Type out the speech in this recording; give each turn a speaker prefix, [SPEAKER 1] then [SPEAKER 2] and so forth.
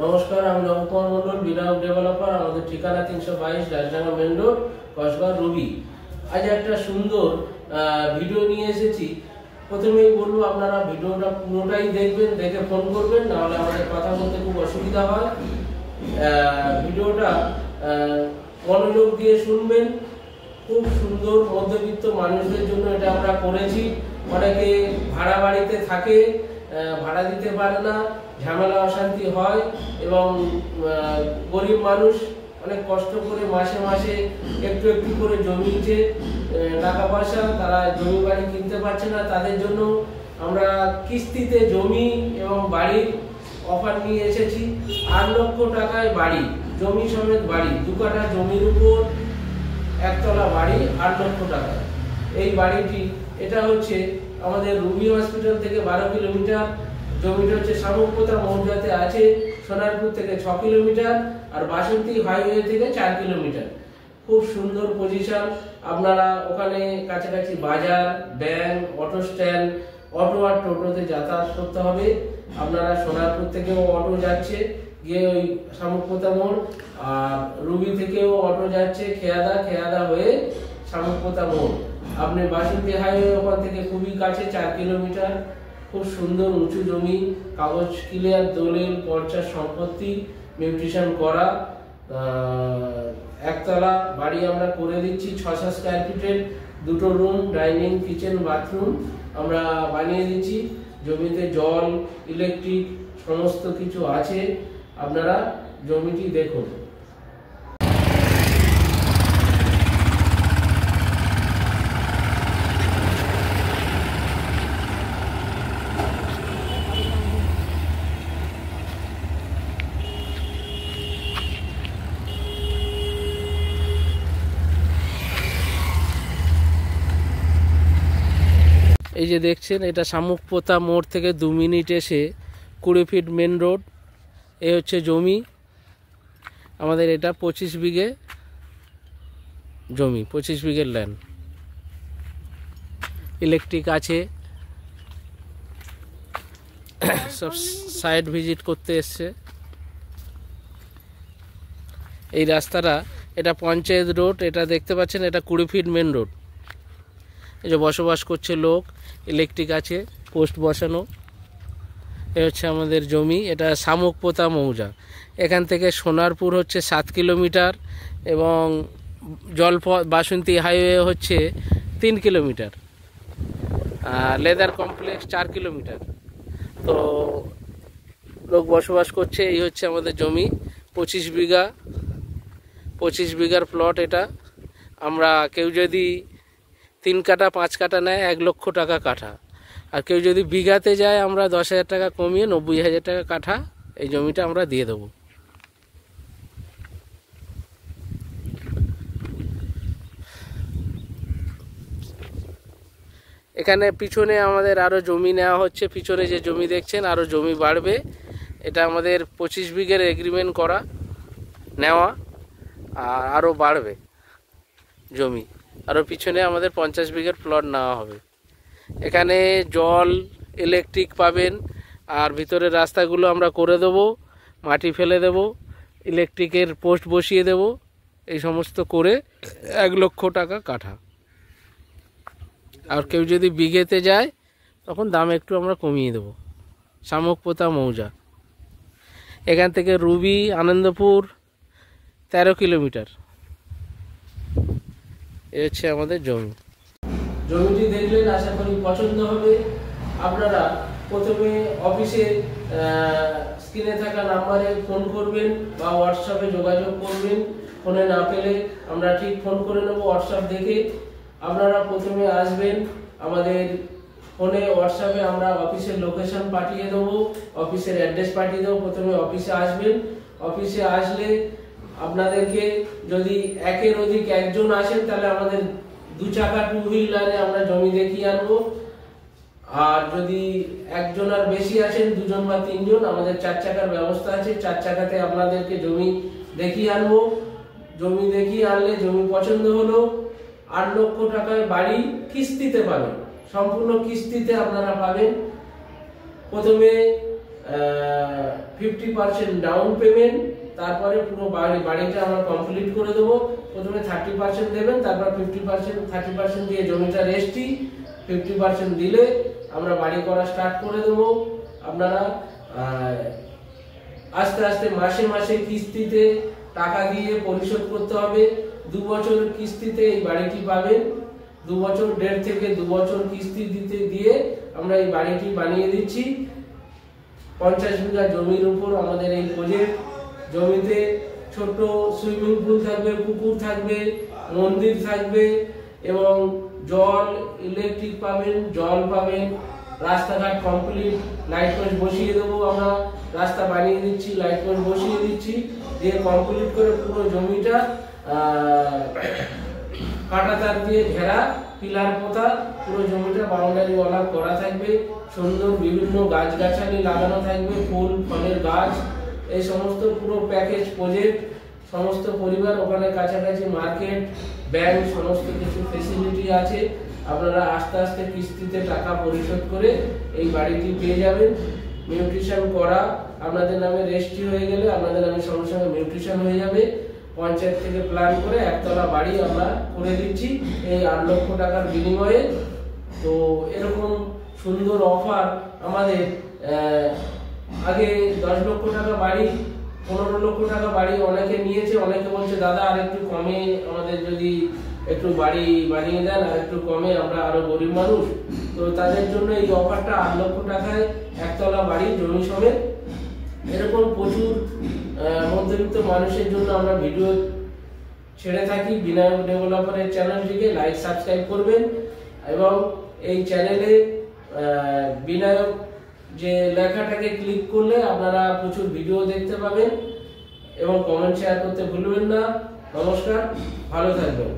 [SPEAKER 1] নমস্কার, আমি নবকুমার মন্ডল, বিনায়ক ডেভেলপার। আমাদের ঠিকানা 322 রাজডাঙ্গা মেন রোড, কসবা, রবি। আজ একটা সুন্দর ভিডিও নিয়ে এসেছি। প্রথমেই বলবো, আপনারা ভিডিওটা পুরোটাই দেখবেন, দেখে ফোন করবেন, নাহলে আমাদের কথা বলতে খুব অসুবিধা হয়। ভিডিওটা মনোযোগ দিয়ে শুনবেন। খুব সুন্দর মধ্যবিত্ত মানুষদের জন্য এটা আমরা করেছি। অনেকে ভাড়া বাড়িতে থাকে, ভাড়া দিতে পারে না, ঝামেলা অশান্তি হয়, এবং গরিব মানুষ অনেক কষ্ট করে মাসে মাসে একটু একটু করে জমিয়েছে টাকা পয়সা, তারা জমি বাড়ি কিনতে পারছে না। তাদের জন্য আমরা কিস্তিতে জমি এবং বাড়ির অফার নিয়ে এসেছি। 8 লক্ষ টাকায় বাড়ি, জমি সমেত বাড়ি, 2 কাঠা জমির উপর একতলা বাড়ি, 8 লক্ষ টাকা। এই বাড়িটি এটা হচ্ছে আমাদের রুবি হসপিটাল থেকে 12 কিলোমিটার। জমিটা হচ্ছে শামুকপোতা মৌজাতে আছে, সোনারপুর থেকে 6 কিলোমিটার, আর বাসন্তী হাইওয়ে থেকে 4 কিলোমিটার। খুব সুন্দর পজিশন। আপনারা ওখানে কাছাকাছি বাজার, ব্যাংক, অটো স্ট্যান্ড, অটো আর টোটোতে যাতায়াত করতে হবে। আপনারা সোনারপুর থেকেও অটো যাচ্ছে গিয়ে ওই শামুকপোতা মোড়, আর রুবি থেকেও অটো যাচ্ছে খেয়াদা হয়ে শামুকপোতা মোড়। আপনি বাসন্তী হাইওয়ে ওখান থেকে খুবই কাছে, 4 কিলোমিটার। খুব সুন্দর উঁচু জমি, কাগজ ক্লিয়ার, দলিল পর্চা সম্পত্তি, মিউটেশন করা, একতলা বাড়ি আমরা করে দিচ্ছি। 600 স্কয়ার ফিটের 2টো রুম, ডাইনিং, কিচেন, বাথরুম আমরা বানিয়ে দিচ্ছি। জমিতে জল, ইলেকট্রিক সমস্ত কিছু আছে। আপনারা জমিটি দেখুন। এই যে দেখছেন, এটা শামুকপোতা মোড় থেকে 2 মিনিট এসে 20 ফিট মেন রোড। এ হচ্ছে জমি আমাদের। এটা 25 বিঘে জমি, 25 বিঘের ল্যান্ড। ইলেকট্রিক আছে, সব সাইট ভিজিট করতে এসছে। এই রাস্তাটা, এটা পঞ্চায়েত রোড। এটা দেখতে পাচ্ছেন, এটা 20 ফিট মেন রোড। এই যে বসবাস করছে লোক, ইলেকট্রিক আছে, পোস্ট বসানো। এ হচ্ছে আমাদের জমি। এটা শামুকপোতা মৌজা। এখান থেকে সোনারপুর হচ্ছে 7 কিলোমিটার, এবং বাসন্তী হাইওয়ে হচ্ছে 3 কিলোমিটার, লেদার কমপ্লেক্স 4 কিলোমিটার। তো লোক বসবাস করছে। এই হচ্ছে আমাদের জমি, 25 বিঘার প্লট এটা। আমরা কেউ যদি 3 কাঠা 5 কাঠা নেয় 1 লক্ষ টাকা কাঠা, আর কেউ যদি বিঘাতে যায় আমরা 10,000 টাকা কমিয়ে 90,000 টাকা কাঠা এই জমিটা আমরা দিয়ে দেবো। এখানে পিছনে আমাদের আরও জমি নেওয়া হচ্ছে। পিছনে যে জমি দেখছেন, আরও জমি বাড়বে। এটা আমাদের 25 বিঘের এগ্রিমেন্ট করা নেওয়া, আর আরও বাড়বে জমি। আরও পিছনে আমাদের 50 বিঘের প্লট নেওয়া হবে। এখানে জল, ইলেকট্রিক পাবেন, আর ভিতরের রাস্তাগুলো আমরা করে দেবো, মাটি ফেলে দেবো, ইলেকট্রিকের পোস্ট বসিয়ে দেব। এই সমস্ত করে 1 লক্ষ টাকা কাঠা। আর কেউ যদি বিঘেতে যায় তখন দাম একটু আমরা কমিয়ে দেব। শামুকপোতা মৌজা। এখান থেকে রুবি, আনন্দপুর 13 কিলোমিটার। এ হচ্ছে আমাদের জমি। জমিটি দেখলেন, আশা করি পছন্দ হবে। আপনারা প্রথমে অফিসে স্ক্রিনে থাকা নাম্বারে ফোন করবেন বা হোয়াটসঅ্যাপে যোগাযোগ করবেন। ফোনে না পেলে আমরা ঠিক ফোন করে নেব হোয়াটসঅ্যাপ দেখে। আপনারা প্রথমে আসবেন, আমাদের ফোনে হোয়াটসঅ্যাপে আমরা অফিসের লোকেশন পাঠিয়ে দেবো, অফিসের অ্যাড্রেস পাঠিয়ে দেবো। প্রথমে অফিসে আসবেন। অফিসে আসলে আপনাদেরকে, যদি একের অধিক একজন আসেন তাহলে আমাদের 2 চাকা 2 হুইলারে আমরা জমি দেখিয়ে আনবো। আর যদি একজন আর বেশি আসেন, 2 জন বা 3 জন, আমাদের 4 চাকার ব্যবস্থা আছে। 4 চাকাতে আপনাদেরকে জমি দেখিয়ে আনবো। জমি দেখিয়ে আনলে, জমি পছন্দ হলো, 8 লক্ষ টাকায় বাড়ি কিস্তিতে পাবেন। সম্পূর্ণ কিস্তিতে আপনারা পাবেন। প্রথমে 50% ডাউন পেমেন্ট, তারপরে পুরো বাড়িটা আমরা কমপ্লিট করে দেবো। প্রথমে 30% দেবেন, তারপর 30% দিয়ে জমিটা রেস্টি, 50% দিলে আমরা বাড়ি করা স্টার্ট করে দেবো। আপনারা আস্তে আস্তে মাসে মাসে কিস্তিতে টাকা দিয়ে পরিশোধ করতে হবে। 2 বছর কিস্তিতে এই বাড়িটি পাবেন। 2 বছর, 1.5 থেকে 2 বছর কিস্তি দিয়ে আমরা এই বাড়িটি বানিয়ে দিচ্ছি। 50 বিঘা জমির উপর আমাদের এই প্রজেক্ট। জমিতে ছোট সুইমিং পুল থাকবে, পুকুর থাকবে, মন্দির থাকবে এবং জল, ইলেকট্রিক পাবেন, জল পাবেন, রাস্তাঘাট কমপ্লিট, লাইট পোস্ট বসিয়ে দেবো। আমরা রাস্তা বানিয়ে দিচ্ছি, লাইট পোস্ট বসিয়ে দিচ্ছি, দিয়ে কমপ্লিট করে পুরো জমিটা কাঁটা তার দিয়ে ঘেরা, পিলার পোতা, পুরো জমিটা বাউন্ডারি ওয়ালা করা থাকবে। সুন্দর বিভিন্ন গাছগাছালি লাগানো থাকবে, ফুল ফলের গাছ, এই সমস্ত পুরো প্যাকেজ প্রজেক্ট। সমস্ত পরিবার ওখানে, কাছাকাছি মার্কেট, ব্যাংক, সমস্ত কিছু ফেসিলিটি আছে। আপনারা আস্তে আস্তে কিস্তিতে টাকা পরিশোধ করে এই বাড়িটি পেয়ে যাবেন। মিউটেশন করা আপনাদের নামে রেজিস্ট্রি হয়ে গেলে আপনাদের নামে সঙ্গে সঙ্গে মিউটেশন হয়ে যাবে। পঞ্চায়েত থেকে প্ল্যান করে একতলা বাড়ি আমরা করে দিচ্ছি এই 8 লক্ষ টাকার বিনিময়ে। তো এরকম সুন্দর অফার আমাদের আগে 10 লক্ষ টাকা বাড়ি, 15 লক্ষ টাকা বাড়ি অনেকে নিয়েছে। অনেকে বলছে দাদা আর একটু কমে আমাদের যদি একটু বাড়ি বানিয়ে দেন, আর একটু কমে, আমরা আরো গরিব মানুষ। তো তাদের জন্য এই অফারটা 8 লক্ষ টাকায় একতলা বাড়ি জমি সমেত। এরকম প্রচুর মধ্যবিত্ত মানুষের জন্য আমরা ভিডিও ছেড়ে থাকি। বিনায়ক ডেভেলপারের চ্যানেলটিকে লাইক সাবস্ক্রাইব করবেন এবং এই চ্যানেলে বিনায়ক যে লেখাটাকে ক্লিক করলে আপনারা প্রচুর ভিডিও দেখতে পাবেন এবং কমেন্ট শেয়ার করতে ভুলবেন না। নমস্কার, ভালো থাকবেন।